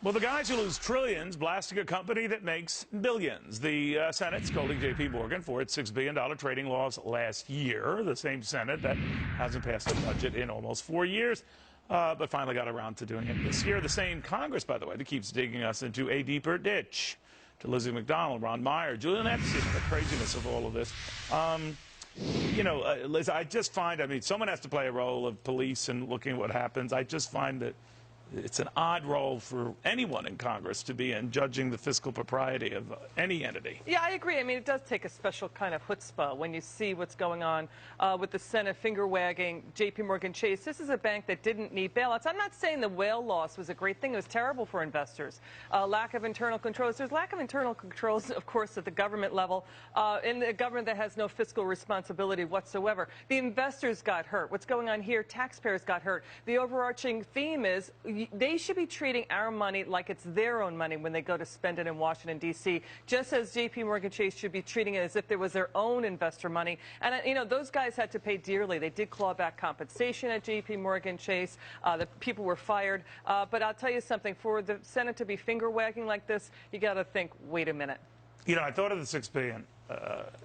Well, the guys who lose trillions blasting a company that makes billions. The Senate scolding J.P. Morgan for its $6 billion trading loss last year, the same Senate that hasn't passed a budget in almost 4 years, but finally got around to doing it this year. The same Congress, by the way, that keeps digging us into a deeper ditch. To Lizzie McDonald, Ron Meyer, Julian Epstein, the craziness of all of this. Liz, I just find, someone has to play a role of police and looking at what happens. I just find that it's an odd role for anyone in Congress to be in, judging the fiscal propriety of any entity. Yeah, I agree. It does take a special kind of chutzpah when you see what's going on with the Senate finger-wagging J.P. Morgan Chase. This is a bank that didn't need bailouts. I'm not saying the whale loss was a great thing. It was terrible for investors. Lack of internal controls. There's lack of internal controls, of course, at the government level, in the government that has no fiscal responsibility whatsoever. The investors got hurt. What's going on here? Taxpayers got hurt. The overarching theme is they should be treating our money like it's their own money when they go to spend it in Washington, D.C., just as J.P. Morgan Chase should be treating it as if it was their own investor money. And, those guys had to pay dearly. They did claw back compensation at J.P. Morgan Chase. The people were fired. But I'll tell you something. For the Senate to be finger-wagging like this, you got to think, wait a minute. I thought of the $6 billion,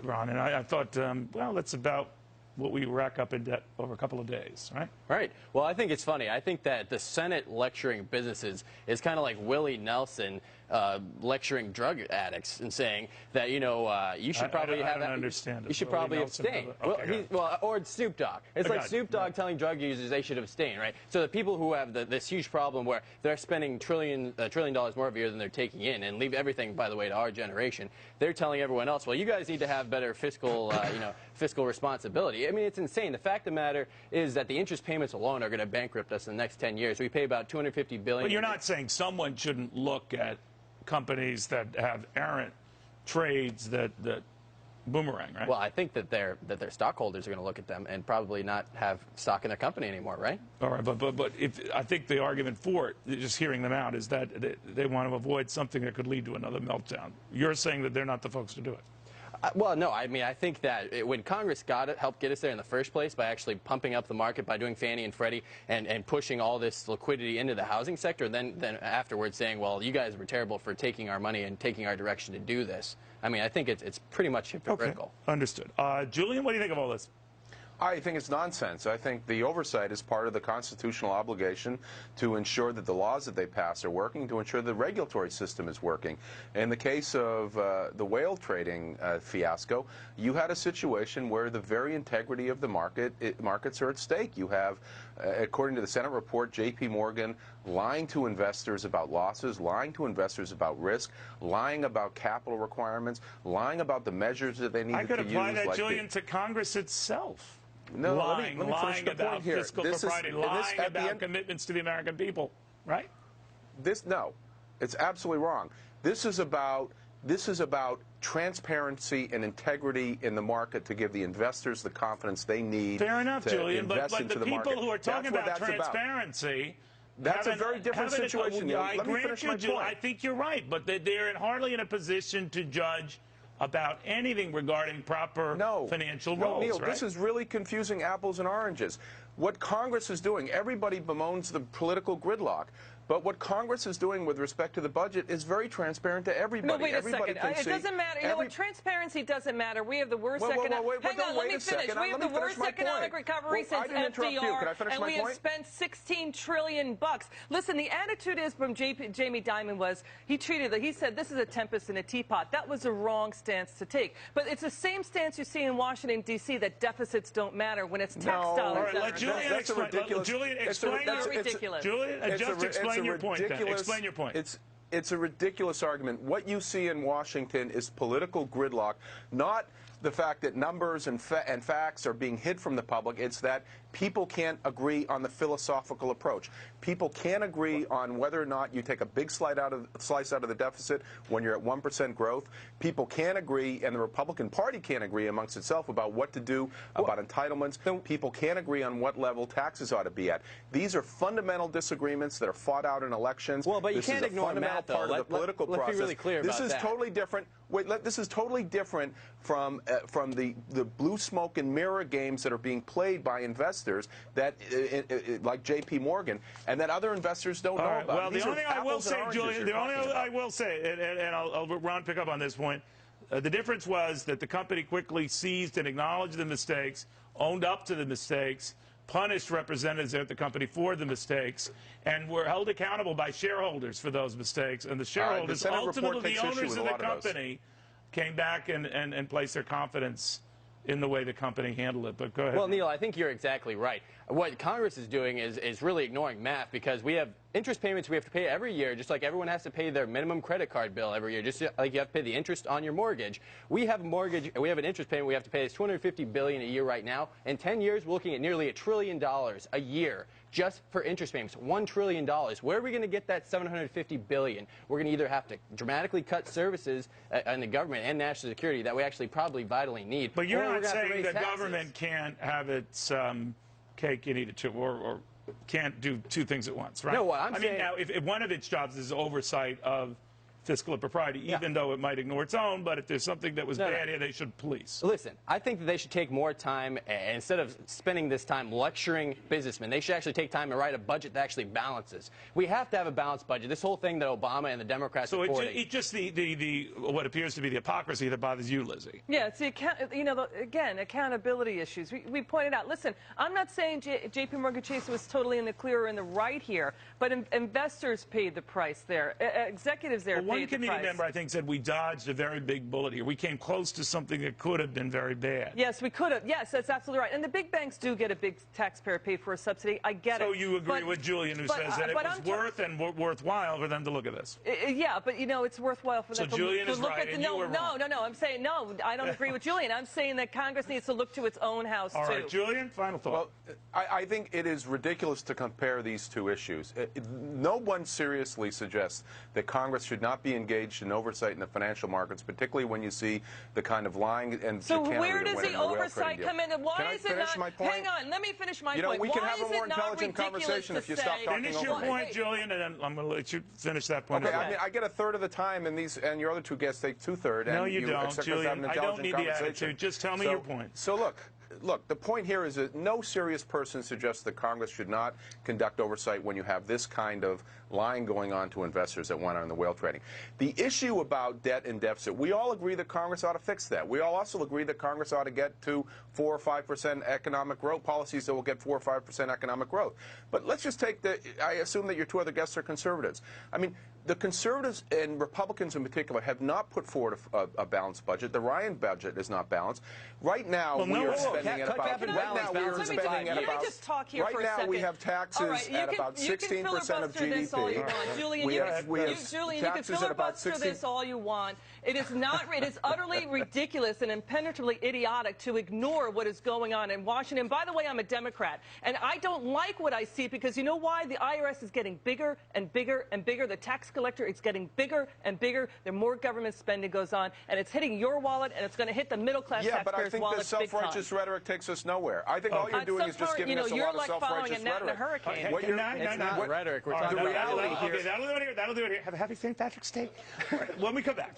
Ron, and I thought, well, that's about what we rack up in debt over a couple of days, right? Right. Well, I think it's funny. I think that the Senate lecturing businesses is kind of like Willie Nelson lecturing drug addicts and saying that, you should probably have that. Understand it. You should probably abstain. Or Snoop Dogg. It's like Snoop Dogg telling drug users they should abstain, right? So the people who have this huge problem where they're spending $1 trillion more every year than they're taking in, and leave everything, by the way, to our generation, they're telling everyone else, well, you guys need to have better fiscal, fiscal responsibility. It's insane. The fact of the matter is that the interest payments alone are going to bankrupt us in the next 10 years. We pay about $250 billion. But you're not saying someone shouldn't look at companies that have errant trades that boomerang, right? Well, I think that their stockholders are going to look at them and probably not have stock in their company anymore, right? All right, but I think the argument for it, just hearing them out, is that they want to avoid something that could lead to another meltdown. You're saying that they're not the folks to do it. Well, no, I think that when Congress helped get us there in the first place by actually pumping up the market by doing Fannie and Freddie and pushing all this liquidity into the housing sector, then afterwards saying, well, you guys were terrible for taking our money and taking our direction to do this. I think it's pretty much hypocritical. Okay. Understood. Julian, what do you think of all this? I think it's nonsense. I think the oversight is part of the constitutional obligation to ensure that the laws that they pass are working, to ensure the regulatory system is working. In the case of the whale trading fiasco, you had a situation where the very integrity of the markets are at stake. You have, according to the Senate report, J.P. Morgan lying to investors about losses, lying to investors about risk, lying about capital requirements, lying about the measures that they need to use. I could apply that, Julian, to Congress itself. No, lying lying about fiscal propriety, lying about commitments to the American people, right? No, it's absolutely wrong. This is about transparency and integrity in the market to give the investors the confidence they need. Fair enough, to Julian, but invest into the the people market. who are talking about transparency. That's a very different situation. I grant you, Julian, I think you're right, but they're hardly in a position to judge about anything regarding proper financial roles. Neil, right? This is really confusing apples and oranges. What Congress is doing, everybody bemoans the political gridlock. But what Congress is doing with respect to the budget is very transparent to everybody. No, wait a second. It doesn't matter. You know what? Transparency doesn't matter. We have the worst economic. Hang on, let me finish. We have the worst economic recovery since FDR, and we have spent $16 trillion. Listen, the attitude is from Jamie Dimon was he said this is a tempest in a teapot. That was a wrong stance to take. But it's the same stance you see in Washington D.C. that deficits don't matter when it's tax dollars. All right, let Julian explain. Julian, explain. Julian, just explain your point. Explain your point. It's a ridiculous argument. What you see in Washington is political gridlock, not the fact that numbers and facts are being hid from the public. It's that people can't agree on the philosophical approach. People can't agree on whether or not you take a big slice out of the deficit when you're at 1% growth. People can't agree, and the Republican Party can't agree amongst itself about what to do about entitlements. People can't agree on what level taxes ought to be at. These are fundamental disagreements that are fought out in elections. Well, but you can't ignore math, though. Part of the political process. Let's be really clear about that. This is totally different. This is totally different from the blue smoke and mirror games that are being played by investors that, like J.P. Morgan, and that other investors don't know about. Well, These the only thing I will say, Julian, and I'll Ron pick up on this point. The difference was that the company quickly seized and acknowledged the mistakes, owned up to the mistakes, punished representatives at the company for the mistakes, and were held accountable by shareholders for those mistakes. And the shareholders, ultimately the owners of the company, came back and placed their confidence in the way the company handled it. But go ahead. Well, Neil, I think you're exactly right. What Congress is doing is really ignoring math, because we have interest payments we have to pay every year, just like everyone has to pay their minimum credit card bill every year, just like you have to pay the interest on your mortgage. We have a mortgage, we have an interest payment we have to pay. It's $250 billion a year right now. In 10 years, we're looking at nearly $1 trillion a year just for interest payments. $1 trillion. Where are we going to get that $750 billion? We're going to either have to dramatically cut services in the government and national security that we actually probably vitally need. But you're not saying the government can't have its cake and eat it too, or can't do two things at once, right? No, what I'm saying... mean, now, if one of its jobs is oversight of fiscal impropriety, even though it might ignore its own, but if there's something that was bad here, they should police. Listen, I think that they should take more time, instead of spending this time lecturing businessmen, they should actually take time and write a budget that actually balances. We have to have a balanced budget. This whole thing that Obama and the Democrats are supporting. So it's just the what appears to be the hypocrisy that bothers you, Lizzie. Yeah, it's again, accountability issues. We pointed out, listen, I'm not saying J.P. Morgan Chase was totally in the clear or in the right here, but investors paid the price there. Executives there paid the price. One committee member, I think, said we dodged a very big bullet here. We came close to something that could have been very bad. Yes, we could have. Yes, that's absolutely right. And the big banks do get a big taxpayer paid for a subsidy. I get it. So you agree with Julian, who says that it was worthwhile for them to look at this? Yeah, but it's worthwhile for them to look at the... No, I'm saying no. I don't agree with Julian. I'm saying that Congress needs to look to its own house, too. All right, Julian, final thought. Well, I think it is ridiculous to compare these two issues. No one seriously suggests that Congress should not be engaged in oversight in the financial markets, particularly when you see the kind of lying and so where does the oversight come in? Why is it not? My point? Hang on, let me finish my point. You know, we can have a more Why intelligent conversation if you stop talking over me. Finish your point, Julian, and then I'm going to let you finish that point. Okay, I mean, I get a third of the time, and your other two guests take two-thirds. No, you don't, Julian. I don't need the attitude. Just tell me your point. So look, the point here is that no serious person suggests that Congress should not conduct oversight when you have this kind of lying going on to investors that went on in the whale trading. The issue about debt and deficit, we all agree that Congress ought to fix that. We all also agree that Congress ought to get to 4 or 5% economic growth, policies that will get 4 or 5% economic growth. But let's just take I assume that your two other guests are conservatives. I mean, the conservatives and Republicans in particular have not put forward a balanced budget. The Ryan budget is not balanced. Right now, we are spending at about... Let me just talk here for a second. Right now, we have taxes at about 16% of GDP. Julian, you can filibuster this all you want. It is utterly ridiculous and impenetrably idiotic to ignore what is going on in Washington. By the way, I'm a Democrat, and I don't like what I see, because you know why? The IRS is getting bigger and bigger and bigger. The tax collector is getting bigger and bigger. The more government spending goes on, and it's hitting your wallet, and it's going to hit the middle-class taxpayer's wallet big time. Yeah, but I think the self-righteous rhetoric takes us nowhere. I think all you're doing is just giving us a lot of self-righteous rhetoric. It's not rhetoric. We're talking about reality here. Okay, that'll do it here. Have a happy St. Patrick's Day. When we come back.